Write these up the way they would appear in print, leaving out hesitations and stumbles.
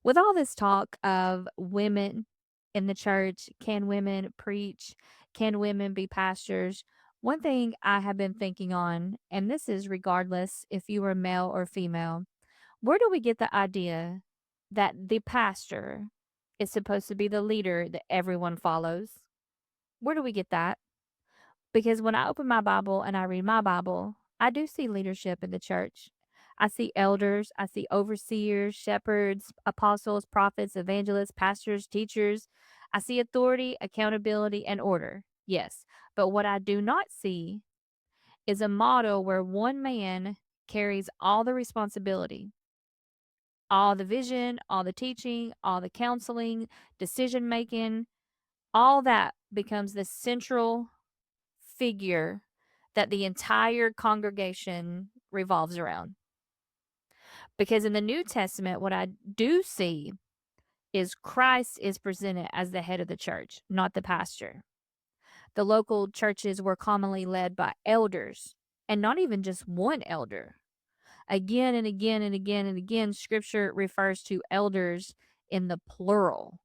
With all this talk of women in the church, can women preach? Can women be pastors? One thing I have been thinking on, and this is regardless if you are male or female, where do we get the idea that the pastor is supposed to be the leader that everyone follows? Where do we get that? Because when I open my Bible and I read my Bible, I do see leadership in the church. I see elders, I see overseers, shepherds, apostles, prophets, evangelists, pastors, teachers. I see authority, accountability, and order. Yes. But what I do not see is a model where one man carries all the responsibility, all the vision, all the teaching, all the counseling, decision making, all that becomes the central figure that the entire congregation revolves around. Because in the New Testament, what I do see is Christ is presented as the head of the church, not the pastor. The local churches were commonly led by elders, and not even just one elder. Again and again and again and again, scripture refers to elders in the plural.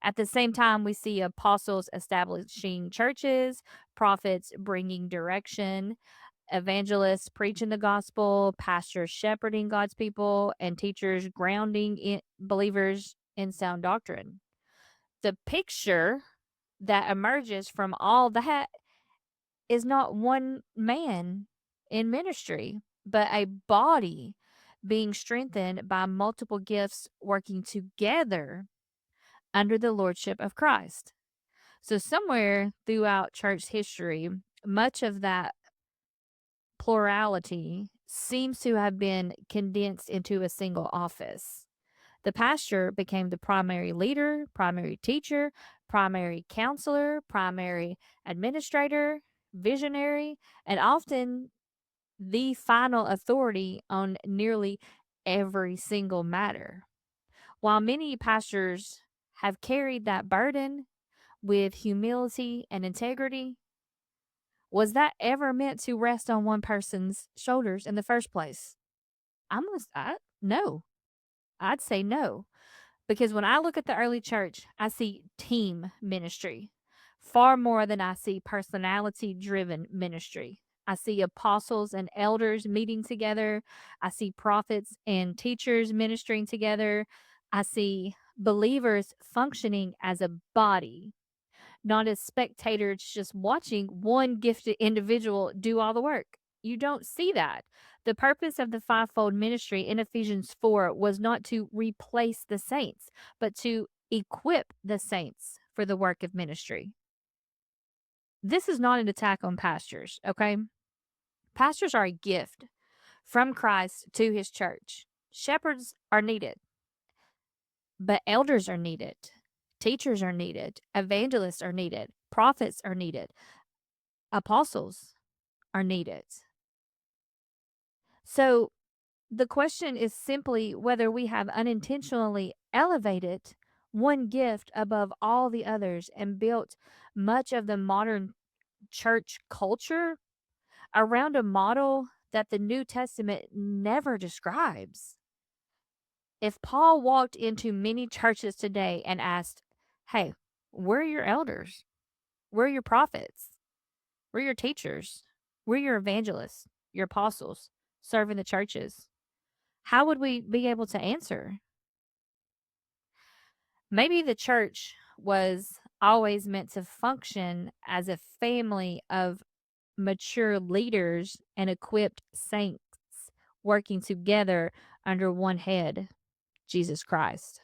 At the same time, we see apostles establishing churches, prophets bringing direction, evangelists preaching the gospel, pastors shepherding God's people, and teachers grounding believers in sound doctrine. The picture that emerges from all that is not one man in ministry, but a body being strengthened by multiple gifts working together under the lordship of Christ. So, somewhere throughout church history, much of that plurality seems to have been condensed into a single office. The pastor became the primary leader, primary teacher, primary counselor, primary administrator, visionary, and often the final authority on nearly every single matter. While many pastors have carried that burden with humility and integrity, was that ever meant to rest on one person's shoulders in the first place? No. I'd say no. Because when I look at the early church, I see team ministry far more than I see personality driven ministry. I see apostles and elders meeting together. I see prophets and teachers ministering together. I see believers functioning as a body, not as spectators just watching one gifted individual do all the work. You don't see that. The purpose of the fivefold ministry in Ephesians 4 was not to replace the saints, but to equip the saints for the work of ministry. This is not an attack on pastors, okay? Pastors are a gift from Christ to his church. Shepherds are needed, but elders are needed. Teachers are needed. Evangelists are needed. Prophets are needed. Apostles are needed. So the question is simply whether we have unintentionally elevated one gift above all the others and built much of the modern church culture around a model that the New Testament never describes. If Paul walked into many churches today and asked, "Hey, where are your elders? Where are your prophets? We're your teachers. We're your evangelists, your apostles serving the churches." How would we be able to answer? Maybe the church was always meant to function as a family of mature leaders and equipped saints working together under one head, Jesus Christ.